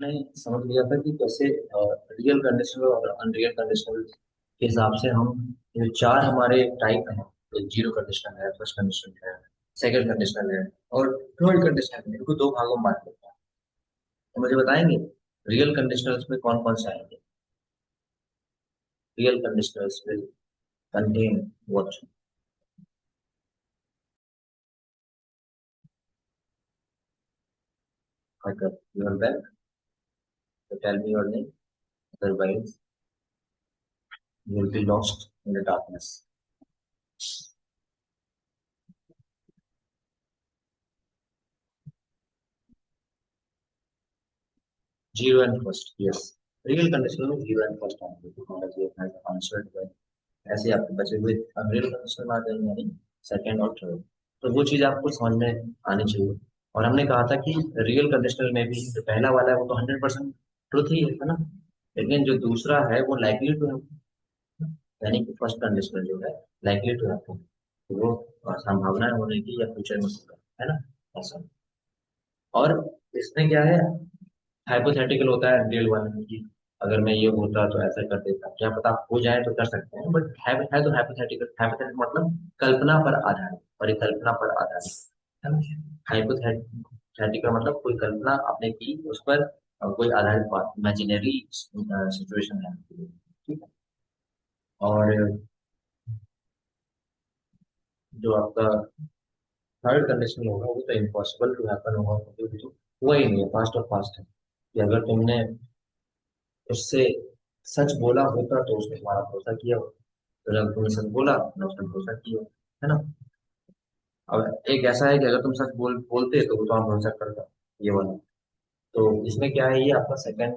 हमने समझ लिया था कि कैसे रियल कंडीशनल और अनरियल कंडीशनल के हिसाब से हम ये चार हमारे टाइप हैं। जीरो कंडीशनल है, फर्स्ट कंडीशनल है, सेकंड कंडीशनल है और थर्ड कंडीशनल है। इनको दो भागों में बांट देते हैं। तो मुझे बताएंगे रियल कंडीशनल्स में कौन कौन से आएंगे? Real conditionals will contain what? अगर यू आर बैक तो tell me your name, otherwise you will be lost in the darkness. Zero and first, yes. Real conditional में जीरो एंड फर्स्ट आएंगे। Technology has answered. ऐसे आपके बचे हुए unreal conditional आ जाएंगे, यानी सेकंड और थर्ड। तो वो चीज आपको समझ में आनी चाहिए। और हमने कहा था कि रियल कंडीशनल में भी जो पहला वाला है वो तो 100% ट्रुथ ही है ना। लेकिन जो दूसरा है वो लाइकली टू है, यानी कि फर्स्ट कंडीशनल जो है लाइकली टू है, वो संभावना है होने की या फ्यूचर में होगा, है ना। ऐसा। और इसमें क्या है, हाइपोथेटिकल होता है रियल वन में कि अगर मैं ये होता तो ऐसा कर देता, क्या पता हो जाए तो कर सकते हैं, बट है तो हाइपोथेटिकल। हाइपोथेटिकल मतलब कल्पना पर आधारित, परिकल्पना पर आधारित, है ना। हाइपोथेटिकल मतलब कोई कल्पना आपने की, उस पर कोई आधारित बात, इमेजिनरी सिचुएशन है, ठीक है। और जो आपका थर्ड कंडीशन होगा वो तो इम्पॉसिबल टू हैपन होगा, क्योंकि वो तो हुआ ही नहीं है, पास्ट और पास्ट है। कि अगर तुमने उससे सच बोला होता तो उसने तुम्हारा भरोसा किया होता, तो जब तुमने सच बोला तो उसने भरोसा किया, है ना। अब एक ऐसा है कि अगर तुम सच बोलते तो वो तुम्हारा भरोसा करता, ये वाला। तो इसमें क्या है, ये आपका सेकंड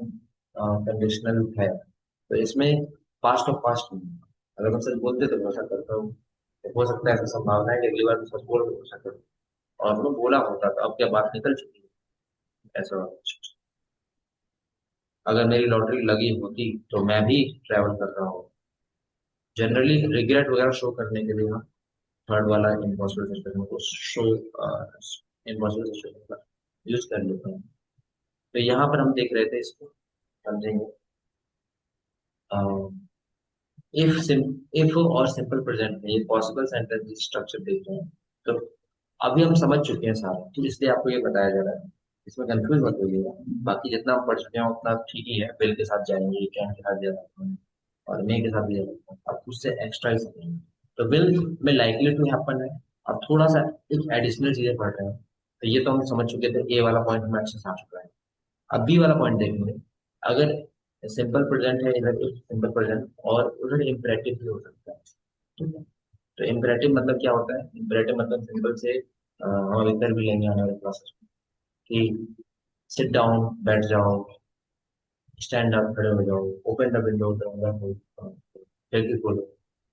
कंडीशनल है। तो इसमें पास्ट और पास्ट नहीं है। अगर तुम सच बोलते तो भरोसा करता हूँ, तो हो सकता है ऐसा संभावना है कि अगली बार तुम सच बोल के भरोसा करो। और तुमने बोला होता तो अब क्या बात निकल चुकी है, ऐसा वाला कुछ। अगर मेरी लॉटरी लगी होती तो मैं भी ट्रैवल कर रहा हूँ। जनरली रिग्रेट वगैरह शो करने के लिए हम थर्ड वाला इम्पॉसिबल सिचुएशन को शो, इम्पॉसिबल सिचुएशन का यूज कर लेते हैं। तो यहाँ पर हम देख रहे थे इसको, समझेंगे। इफ इफ और सिंपल प्रेजेंट में ये पॉसिबल सेंटेंस स्ट्रक्चर देख रहे हैं, तो अभी हम समझ चुके हैं सारा, तो इसलिए आपको ये बताया जा रहा है। इसमें कंफ्यूज मत होइएगा। बाकी जितना हम पढ़ चुके हैं उतना ठीक ही है। बिल के साथ जाएंगे, कैन के साथ जा सकते हैं और मे के साथ भी जा सकते हैं, अब उससे एक्स्ट्रा ही समझेंगे। तो विल में लाइकली टू हैपन है। अब थोड़ा सा एक एडिशनल चीजें पढ़ रहे हैं। तो ये तो हम समझ चुके थे, ए वाला पॉइंट हमें अच्छे से आ चुका है। अब बी वाला पॉइंट देखेंगे। अगर सिंपल प्रेजेंट है, इधर एक सिंपल प्रेजेंट और उधर इम्परेटिव भी हो सकता है, ठीक है। तो इम्परेटिव मतलब क्या होता है? इम्परेटिव मतलब सिंपल से हम अभी कर भी लेंगे आने वाले क्लासेस में कि सिट डाउन, बैठ जाओ, स्टैंड अप, खड़े हो जाओ, ओपन द विंडो, दरवाजा खोलो, खिड़की खोलो,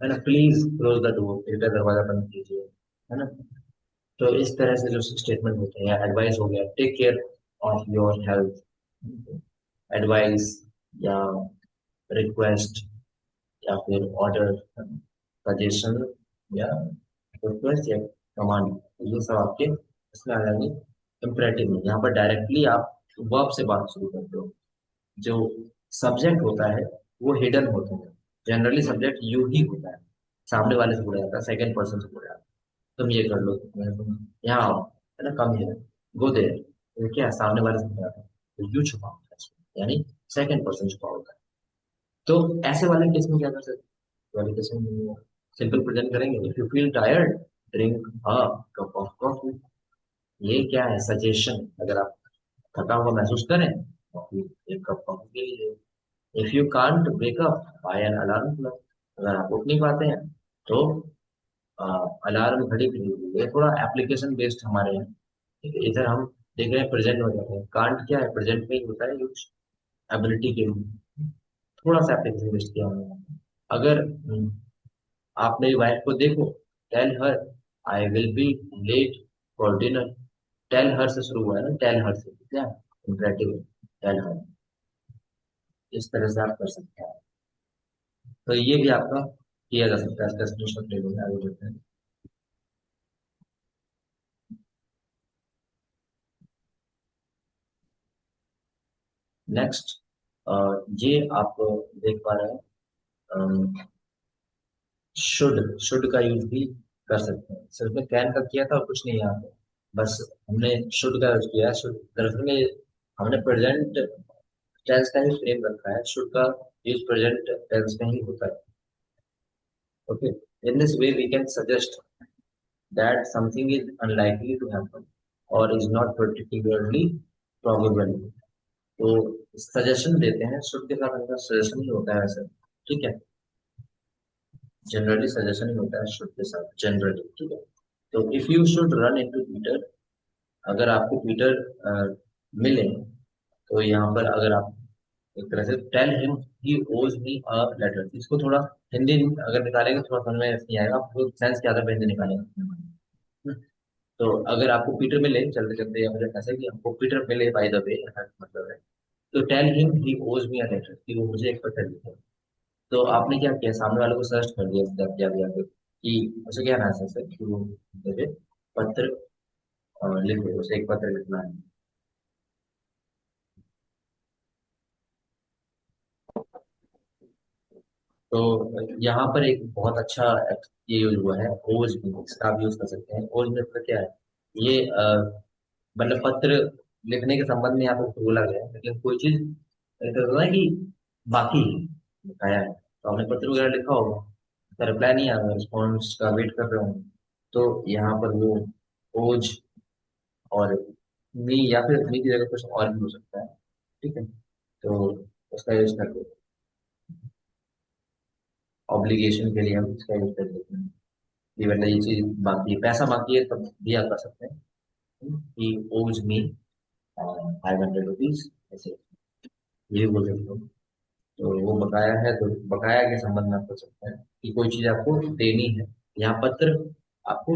है ना, प्लीज क्लोज द डोर, कृपया दरवाजा बंद कीजिए, है ना। तो इस तरह से जो स्टेटमेंट होते हैं, एडवाइस हो गया, take care of your health, advice या रिक्वेस्ट या फिर ऑर्डर, सजेशन या रिक्वेस्ट या कमांड, ये सब आपके इसमें आ जाएंगे इम्परेटिव में। यहाँ पर डायरेक्टली आप वर्ब से बात शुरू करते हो। जो सब्जेक्ट होता है वो हिडन होता है। जनरली सब्जेक्ट यू ही होता है, सामने वाले से बोला जाता है, सेकंड पर्सन से बोला जाता है। तुम ये कर लो, तुम यहाँ आओ, है ना, कम हियर, गो देयर, ये क्या है, सामने वाले से बोला जाता है। तो यू छुपा होता है इसमें, यानी सेकंड पर्सन छुपा होता है। तो ऐसे वाले केस में क्या कर सकते हैं? वाले केस में सिंपल प्रेजेंट करेंगे, if you feel tired drink a cup of coffee. ये क्या है, सजेशन। अगर आप थका हुआ महसूस करें, कॉफी, एक कप कॉफी पी लीजिए। If you can't wake up, by an alarm clock. अगर आप उठ नहीं पाते हैं तो अलार्म घड़ी के लिए। ये थोड़ा एप्लीकेशन बेस्ड हमारे यहाँ, ठीक है। इधर हम देख रहे हैं प्रेजेंट हो जाते हैं, कांट क्या है, प्रेजेंट में ही होता है यूज, एबिलिटी के लिए। थोड़ा सा एप्लीकेशन बेस्ड किया हुआ है। अगर आप मेरी वाइफ को देखो, tell her I will be late for dinner. Tell her से शुरू हुआ है ना, टेल हर से क्या है, इम्परेटिव, टेल हर। इस तरह से आप कर सकते हैं। तो ये भी आपका किया जा सकता है, इसका स्क्रीनशॉट ले लो, आगे बढ़ते हैं। नेक्स्ट, ये आप देख पा रहे हैं, शुड का यूज भी कर सकते हैं। सिर्फ में कैन का किया था और कुछ नहीं यहाँ पे, बस हमने शुड का यूज किया। शुड दरअसल में हमने प्रेजेंट टेंस का ही फ्रेम रखा है, शुड का यूज प्रेजेंट टेंस में ही होता है। Okay, in this way we can suggest that something is unlikely to happen और इज नॉट पर्टिकुलरली प्रोबेबल। तो सजेशन देते हैं, शुड के साथ हमारा सजेशन ही होता है वैसे, ठीक है। जनरली सजेशन ही होता है शुड के साथ, जनरली, ठीक है। तो if you should run into Peter, अगर आपको पीटर मिले, तो यहाँ पर अगर आप एक तरह से टेल हिम ही ओज मी अ लेटर, इसको थोड़ा हिंदी अगर निकालेंगे थोड़ा समझ में नहीं आएगा, आपको सेंस क्या था हिंदी निकालेंगे। तो अगर आपको पीटर मिले चलते चलते, या फिर ऐसा कि आपको पीटर मिले बाय द वे, ऐसा मतलब है, तो टेल हिम ही ओज मी अ लेटर, कि वो मुझे एक पत्र लिखे। तो आपने क्या किया, सामने वाले को सर्च कर दिया, इसका क्या दिया कि उसे क्या ना सर कि वो मुझे पत्र लिख दे, उसे एक पत्र लिखना है। तो यहाँ पर एक बहुत अच्छा ये यूज हुआ है, ओज भी, इसका आप यूज कर सकते हैं। ओज मतलब क्या है, ये मतलब पत्र लिखने के संबंध में आपको बोला गया है, लेकिन कोई चीज ऐसा होता है कि बाकी बकाया है, तो आपने पत्र वगैरह लिखा होगा, उसका रिप्लाई नहीं आया, रिस्पॉन्स का वेट कर रहे हो, तो यहाँ पर वो ओज और मी, या फिर मी की जगह कुछ और भी हो सकता है, ठीक है। तो उसका यूज करके ऑब्लिगेशन के लिए हम इसका यूज कर देते हैं कि मतलब ये चीज बाकी है, पैसा बाकी है, तब दिया कर सकते हैं कि ओज मी 500 रुपीज, ऐसे ये बोल सकते हो। तो वो बकाया है, तो बकाया के संबंध में आप कर सकते हैं कि कोई चीज आपको देनी है, यहाँ पत्र आपको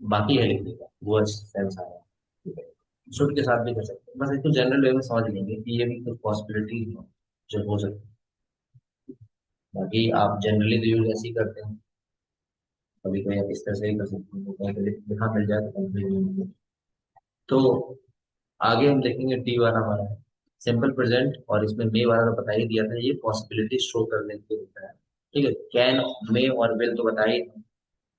बाकी है लिखने का, वो सेंस आ रहा है, ठीक है। शुड के साथ भी कर सकते हैं, बस इसको जनरल वे में समझ लेंगे कि ये भी कुछ पॉसिबिलिटी जो हो सकती है। बाकी आप जनरली तो यूज ऐसे ही करते हैं, कभी कभी आप इस तरह से ही कर सकते हैं, तो कहीं कभी लिखा मिल जाए तो कहीं कहीं नहीं। तो आगे हम देखेंगे टी वाला हमारा है सिंपल प्रेजेंट, और इसमें मे वाला तो बता ही दिया था, ये पॉसिबिलिटी शो करने के लिए होता है, ठीक है। कैन, मे और विल तो बता ही था।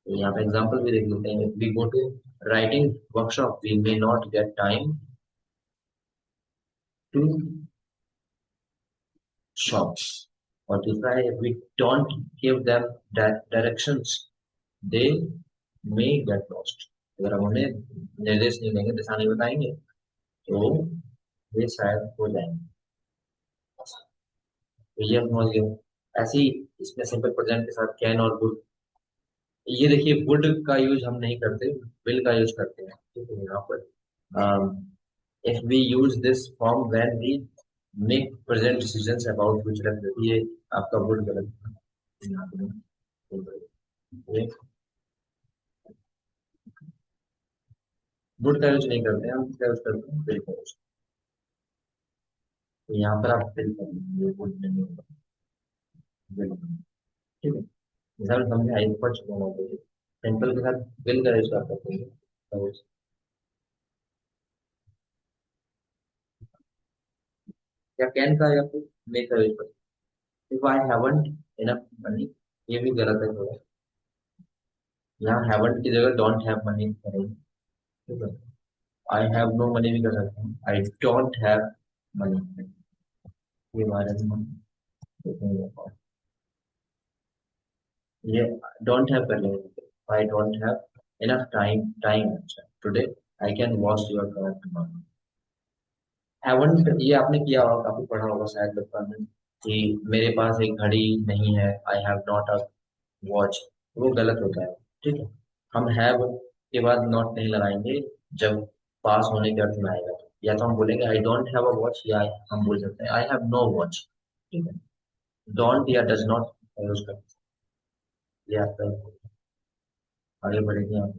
तो यहाँ पे एग्जांपल भी देख लेते हैं, we go to writing workshop we may not get time to shops, और दूसरा है we don't give them directions they may get lost, अगर हम उन्हें निर्देश नहीं देंगे, दिशा नहीं बताएंगे, तो ये शायद हो जाएंगे। तो ये हम समझ गए। ऐसे ही इसमें सिंपल प्रेजेंट के साथ कैन और वुड, ये देखिए वुड का यूज हम नहीं करते, विल का यूज करते हैं, ठीक है। यहाँ पर if we use this form when we make present decisions about future, ये आपका वुड गलत है। यहाँ पे ये वुड का यूज नहीं करते हैं, हम क्या यूज करते हैं, विल का यूज। तो यहाँ पर आप विल कर लीजिए, वुड नहीं होगा, will, ठीक है। रिजल्ट हमने आई पढ़ चुका हूँ, सिंपल के साथ विल का यूज कर सकते हैं, तो या कैन का या फिर मे का यूज कर। If I haven't enough money, ये भी गलत है थोड़ा, यहाँ हैवंट की जगह डोंट हैव मनी करेंगे, ठीक है। आई हैव नो मनी भी कर सकते हैं, आई डोंट हैव मनी, ये हमारे में देखेंगे। ये डोंट हैव कर लेंगे, I don't have enough time, time अच्छा today, I can wash your car tomorrow. Haven't ये आपने किया होगा, काफी पढ़ा होगा शायद बचपन में, कि मेरे पास एक घड़ी नहीं है, I have not a watch, वो गलत होता है, ठीक है। हम हैव के बाद नॉट नहीं लगाएंगे जब पास होने के अर्थ में आएगा, तो या तो हम बोलेंगे आई डोंट हैव अ वॉच, या हम बोल सकते हैं आई हैव नो वॉच, ठीक है। डोंट या डज नॉट यूज कर, ये आपका आगे बढ़ेंगे आप।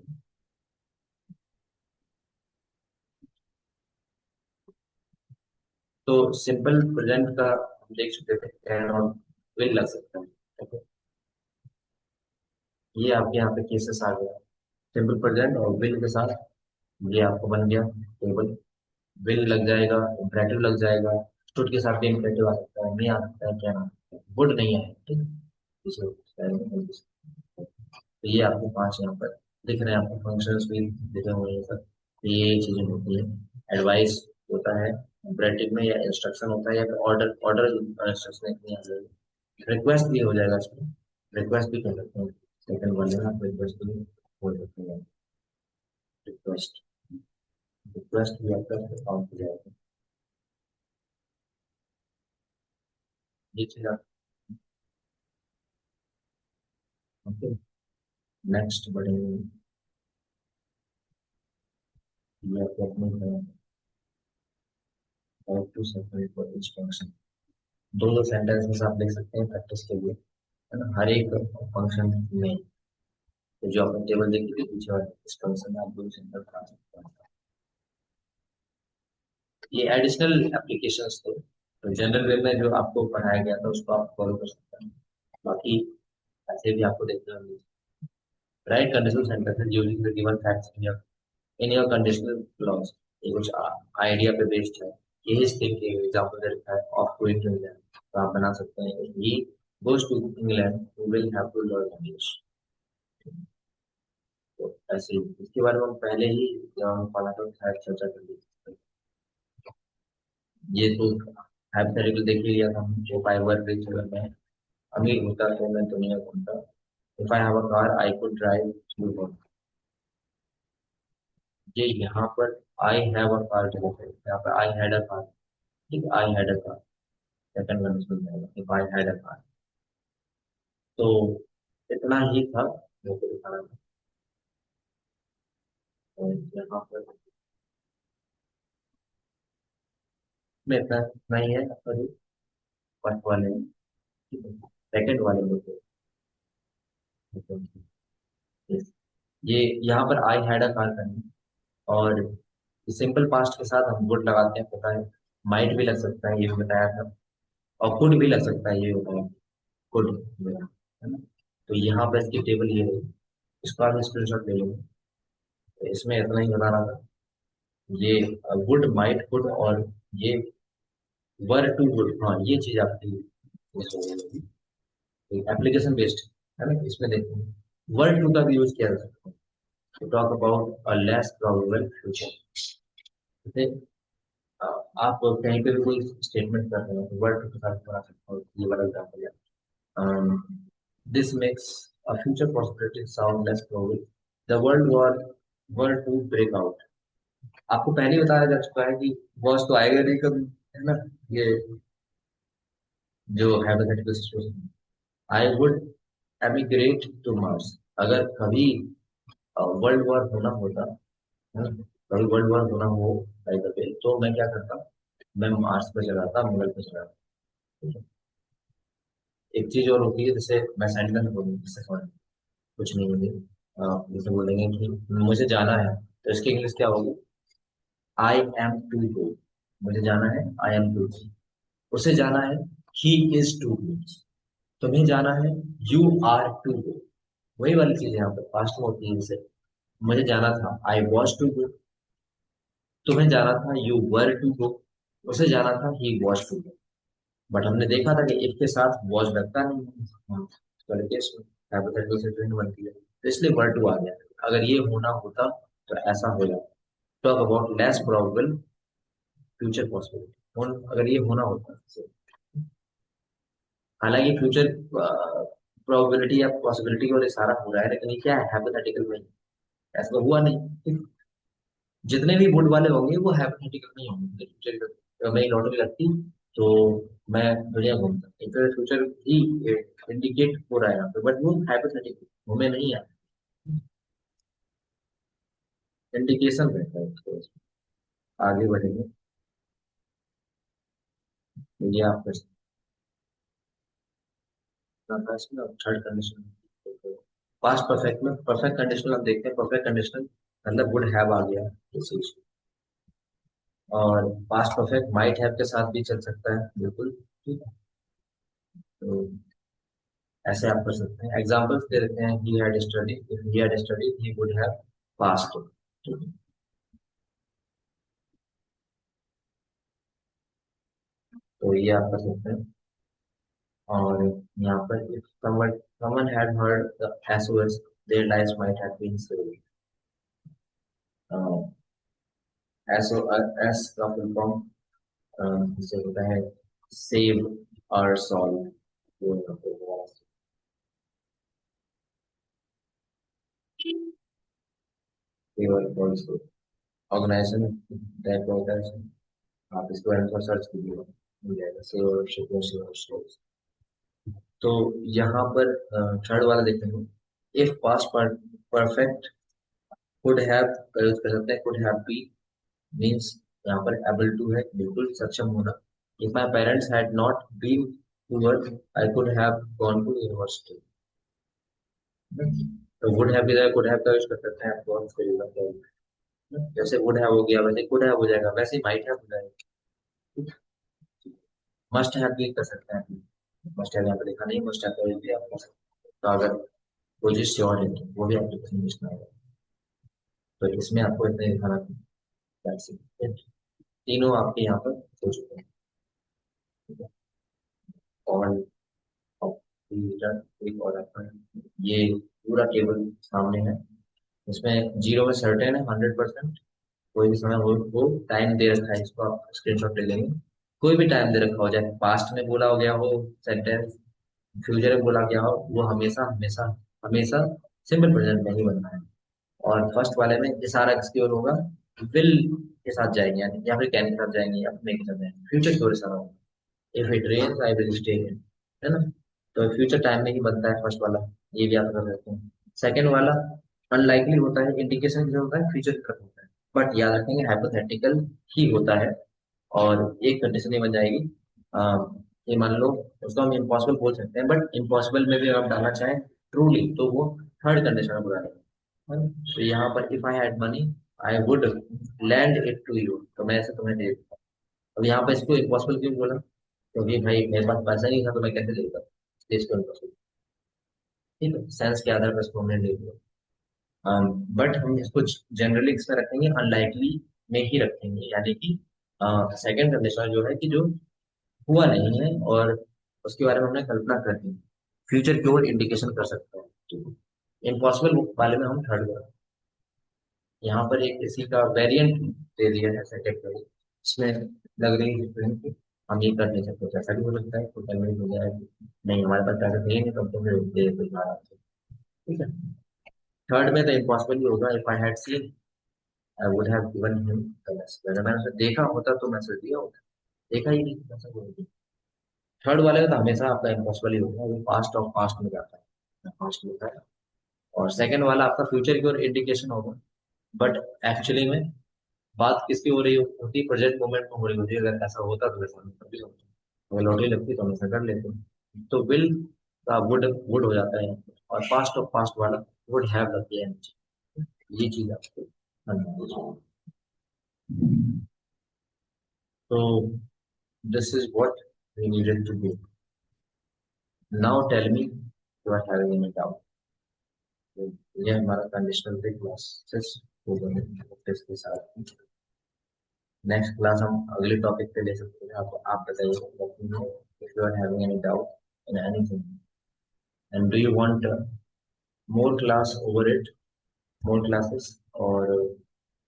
तो सिंपल प्रेजेंट का हम देख चुके थे, कैन और विल लग सकता है, ठीक है। ये आपके यहाँ पे केसेस आ गया, सिंपल प्रेजेंट और विल के साथ, ये आपको बन गया टेबल। विल लग जाएगा, इम्परेटिव लग जाएगा, शुड के साथ भी इम्परेटिव आ सकता है, नहीं आ सकता है, क्या आ सकता है, वुड नहीं है, ठीक है। दूसरे तो ये आपके पांच यहाँ पर दिख रहे हैं, आपको फंक्शंस भी दिखे हुए हैं सब। तो ये चीजें होती है। एडवाइस होता है इम्परेटिव में, या इंस्ट्रक्शन होता है, या फिर ऑर्डर ऑर्डर इंस्ट्रक्शन नहीं आ जाएगा। रिक्वेस्ट भी हो जाएगा इसमें, रिक्वेस्ट भी कर सकते हैं। सेकंड वाले में आप रिक्वेस्ट भी बोल सकते हैं। रिक्वेस्ट, रिक्वेस्ट भी आपका काउंट हो जाएगा। ये चीज आप, ओके। नेक्स्ट बढ़ेंगे, ये आपको अपने how to separate for each function. दो दो सेंटेंसेस आप लिख सकते हैं प्रैक्टिस के लिए, है ना, हर एक फंक्शन में। तो जो आपने टेबल देखी थी पीछे वाले, इस फंक्शन में आप दो सेंटेंस बना सकते हैं। ये एडिशनल एप्लीकेशंस थे, तो जनरल वे में जो आपको पढ़ाया गया था उसको आप फॉलो कर सकते हैं। बाकी ऐसे भी आपको देखना होगा। Right conditional sentences using the given facts in your conditional clause. ये कुछ आइडिया पे बेस्ड है। ये इस थिंग के एग्जांपल दे रखा है ऑफ गोइंग टू इंग्लैंड, तो आप बना सकते हैं he goes to England, you will have to learn English. तो ऐसे ही इसके बारे में हम पहले ही फॉलो चर्चा कर ली थी। ये तो हाइपोथेटिकल देख ही लिया था हमने, जो फाइव वर्क रिच अगर मैं अमीर होता तो मैं दुनिया घूमता। If I have a car I could drive through world. ये यहाँ पर आई हैव अ कार जो है, यहाँ पर आई हैड अ कार, ठीक, I had a car, second one इसमें जाएगा if I had a car. तो इतना ही था जो को दिखाना था। तो यहाँ पर में इतना ही है, सॉरी, फर्स्ट वाले में, ठीक है। सेकंड वाले में तो yes, ये यहाँ पर आई हैड अ कार करनी, और सिंपल पास्ट के साथ हम वुड लगाते हैं, पता है। माइट भी लग सकता है, ये भी बताया था। और कुड भी लग सकता है, ये भी बताया। कुड, है ना। तो यहाँ पर इसकी टेबल ये है, इसको आप स्क्रीनशॉट ले लेंगे। तो इसमें इतना ही बताना था। ये वुड, माइट, कुड, और ये वर टू वुड, हाँ ये चीज आपकी एप्लीकेशन बेस्ड है ना। इसमें देखते हैं वर टू का भी यूज किया जा सकता है to talk about a less probable future। जैसे अ, आप कहीं पे भी कोई स्टेटमेंट कर रहे हो, वर्ड के साथ बना सकते हो, ये वाला एग्जाम्पल है। This makes a future possibility sound less probable, the world war were to break out। आपको पहले ही बताया जा चुका है कि वॉर्स तो आएगा नहीं कभी, है ना। ये जो hypothetical situation, I would emigrate to Mars. अगर कभी वर्ल्ड वॉर होना होता, है ना, कभी वर्ल्ड वॉर होना हो बाय द वे, तो मैं क्या करता, मैं मार्स पे चला जाता, मंगल पे चला जाता। एक चीज और होती है, जैसे मैं सेंटेंस बोलूँ, जिससे सॉरी कुछ नहीं होगी। जैसे बोलेंगे कि मुझे जाना है, तो इसकी इंग्लिश क्या होगी, आई एम टू गो। मुझे जाना है, आई एम टू गो। उसे जाना है, ही इज टू गो। तुम्हें जाना है, यू आर टू गो। वही वाली चीज यहाँ पर पास्ट में होती है। जैसे मुझे जाना था, आई वॉज टू गो। तुम्हें जाना था, यू वर टू गो। उसे जाना था, he was to go. But हमने देखा था कि इफ के साथ वॉज लगता नहीं है, तो केस में हाइपोथेटिकल सिचुएशन बनती है, तो इसलिए वर टू आ गया। अगर ये होना होता तो ऐसा हो जाता। Talk about less probable future possibility, अगर ये होना होता तो। हालांकि फ्यूचर प्रोबेबिलिटी या पॉसिबिलिटी की ओर इशारा हो रहा है, लेकिन ये क्या है, हाइपोथेटिकल में। ऐसा तो हुआ नहीं। जितने भी वुड वाले होंगे वो हाइपोथेटिकल नहीं होंगे फ्यूचर। अगर मैं लॉटरी लगती तो मैं दुनिया घूमता, एक फ्यूचर ही इंडिकेट हो रहा है यहाँ पे, बट वो हाइपोथेटिकल हमें नहीं है, इंडिकेशन रहता है उसको। आगे बढ़ेंगे, तो ये आप थर्ड कंडीशन, पास्ट परफेक्ट में परफेक्ट कंडीशनल हम देखते हैं, परफेक्ट कंडीशनल मतलब वुड हैव आ गया इस चीज। और पास्ट परफेक्ट माइट हैव के साथ भी चल सकता है, बिल्कुल, ठीक है। तो ऐसे आप कर सकते हैं, एग्जांपल्स दे देते हैं, he had studied, if he had studied he would have passed, ठीक है। तो ये आप कर सकते हैं। और यहाँ पर if someone had heard the SOS, their lives might have been saved. S का फुल फॉर्म जिसे होता है सेव और सॉल्व। ऑर्गेनाइजेशन टाइप का होता है। आप इसके बारे में थोड़ा सर्च कीजिएगा, मिल जाएगा सेव और शिप और तो यहाँ पर थर्ड वाला देखते हैं। If past perfect could have का यूज कर सकते हैं। कुड हैव बी मीन्स यहाँ पर एबल टू है, बिल्कुल सक्षम होना। If my parents had not been to work I could have gone to university. तो वुड हैव भी कुड हैव का यूज कर सकते हैं। आप कौन सा यूज करते हैं? जैसे वुड हैव हो गया वैसे कुड हैव हो जाएगा, वैसे ही माइट हैव हो जाएगा। मस्ट हैव भी कर सकते हैं। मस्ट हैव यहाँ पे देखा नहीं, मस्ट हैव का यूज भी आप कर सकते हैं। तो अगर कोई चीज श्योर है तो वो भी आपके पास इंग्लिश में आएगा। तो इसमें आपको इतना ही दिखाना था। That's it। तीनों आपके यहाँ पर हो चुके हैं। ठीक है। और एक और आपका ये पूरा टेबल सामने है। इसमें जीरो में सर्टेन है 100%। कोई भी समय वो टाइम दे रखा है, इसको आप स्क्रीनशॉट ले लेंगे। कोई भी टाइम दे रखा हो, जाए पास्ट में बोला हो गया हो सेंटेंस, फ्यूचर में बोला गया हो, वो हमेशा हमेशा हमेशा सिंपल प्रेजेंट में ही बनना है। और फर्स्ट वाले में ये सारा किसकी ओर होगा? विल के साथ जाएंगे, यानी या फिर कैन के साथ जाएंगे या फिर मे के साथ जाएंगे, फ्यूचर की ओर सारा होगा। If it rains I will stay here, है ना? तो फ्यूचर टाइम में ही बनता है फर्स्ट वाला, ये भी आप कर सकते हैं। सेकंड वाला अनलाइकली होता है, इंडिकेशन जो होता है फ्यूचर की तरफ होता है, बट याद रखेंगे हाइपोथेटिकल ही होता है। और एक कंडीशन ये बन जाएगी, अ, ये मान लो उसको हम इम्पॉसिबल बोल सकते हैं, बट इम्पॉसिबल में भी अगर आप डालना चाहें ट्रूली तो वो थर्ड कंडीशन में बुला लेंगे, है ना? तो यहाँ पर if I had money I would lend it to you, तो मैं ऐसे तुम्हें दे देता। अब यहाँ पर इसको इम्पॉसिबल क्यों बोला? क्योंकि भाई मेरे पास पैसा नहीं था तो मैं कैसे देता, इसलिए इसको इम्पॉसिबल। ठीक है, सेंस के आधार पर इसको हमने ले लिया। बट हम इसको जनरली इसमें रखेंगे अनलाइकली में ही रखेंगे, यानी कि सेकंड कंडीशन जो है कि जो हुआ नहीं है और उसके बारे में हमने कल्पना कर दी, फ्यूचर की ओर इंडिकेशन कर सकते हैं। इम्पॉसिबल वाले में हम थर्ड करें। यहाँ पर एक इसी का वेरिएंट दे दिया है सेकंड का, इसमें लग रही है कि हम ये कर नहीं सकते, तो ऐसा भी हो सकता है तो कन्विंस हो जाए कि नहीं हमारे पास पैसा नहीं है तो हम तुम्हें दे देते हैं। ठीक है। थर्ड में तो इम्पॉसिबल ही होगा। If I had seen I would have given him the message, अगर मैंने उसे देखा होता तो मैसेज दिया होता। देखा ही नहीं तो ऐसा बोल। थर्ड वाले में तो हमेशा आपका इम्पॉसिबल ही होगा, वो पास्ट और पास्ट में जाता है, पास्ट में होता है। और सेकंड वाला आपका फ्यूचर की ओर इंडिकेशन होगा, बट एक्चुअली में बात किसकी हो रही होती? प्रेजेंट मोमेंट में हो रही होती है। अगर ऐसा होता तो वैसा नहीं कभी होता, अगर लॉटरी लगती तो हम ऐसा कर लेते हैं। तो विल का वुड हो जाता है, और पास्ट ऑफ पास्ट वाला वुड हैव लगती है। ये चीज आपको समझनी चाहिए। तो this is what we needed to do. Now tell me you are having any doubt. ये हमारा कंडीशनल पे क्लासेस हो गए इसके साथ। नेक्स्ट क्लास हम अगले टॉपिक पे ले सकते हैं। आप बताइए if you are having any doubt in anything, and do you want more class over it, more classes, or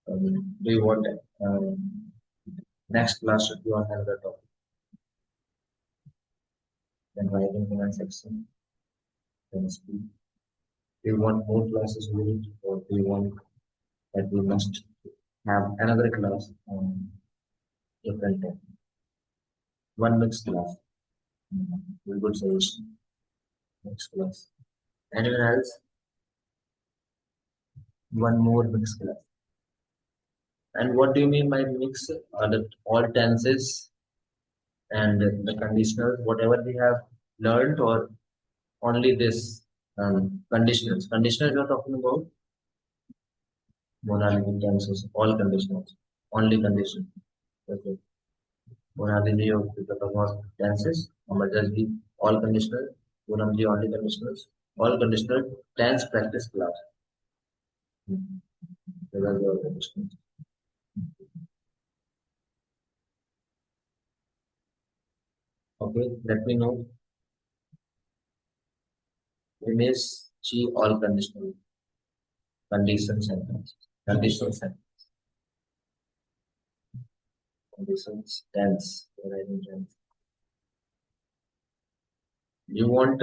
do you want next class should be on another topic? Then write in comment section. Then speak. Do you want more classes over it, or do you want that we must have another class on different topic? One mixed class. We good solution. Mixed class. Anyone else? One more mixed class. And what do you mean by mix? The all tenses and the conditionals, whatever we have learned, or only this conditionals? Conditionals you're talking about? Monalitic tenses, all conditionals, only condition. Okay. Monalitic you're talking about tenses, Amajalji, all conditional, Punamji, only conditionals, all conditional tense practice class. Those are the all conditionals. Okay, let me know. Image G all conditional sentence. Conditional sentence. Conditions tense. Writing tense. You want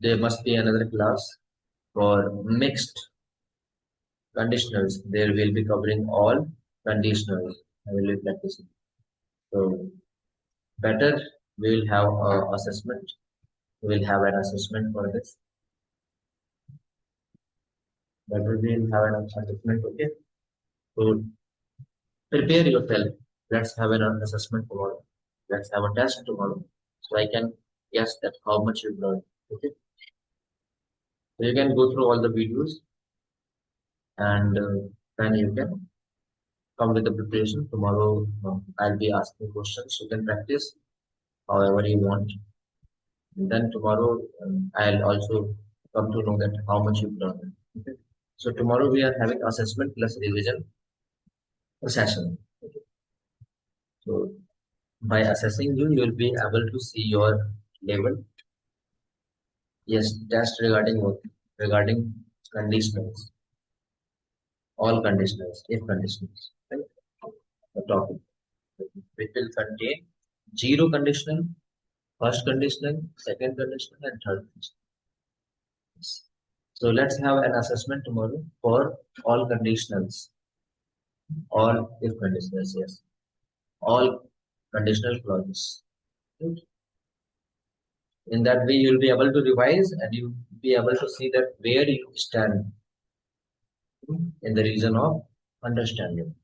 there must be another class for mixed conditionals. There will be covering all conditionals. I will be practicing. So better we will have assessment. We will have an assessment for this. Better we will have an assessment. Okay. So prepare yourself. Let's have an assessment tomorrow. Let's have a test tomorrow. So I can guess that how much you've learned. Okay. So you can go through all the videos and then you can come with the preparation. Tomorrow I'll be asking questions. You can practice however you want. And then tomorrow I'll also come to know that how much you've learned. Okay. So tomorrow we are having assessment plus revision session. Okay. So by assessing you, you'll be able to see your level. Yes, test regarding what? Regarding conditionals, all conditionals, if conditionals, right? The topic. It will contain zero conditional, first conditional, second conditional, and third conditional. Yes. So let's have an assessment tomorrow for all conditionals, all if conditionals, yes, all conditional clauses. Right? In that way, you'll be able to revise and you'll be able to see that where you stand in the region of understanding.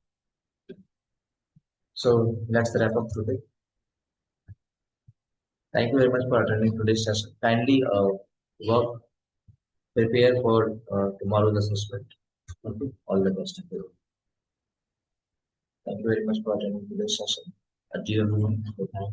So let's wrap up today. Thank you very much for attending today's session. Kindly work, prepare for tomorrow's assessment. Okay. All the best. Thank you very much for attending today's session. Adieu, everyone. Good night.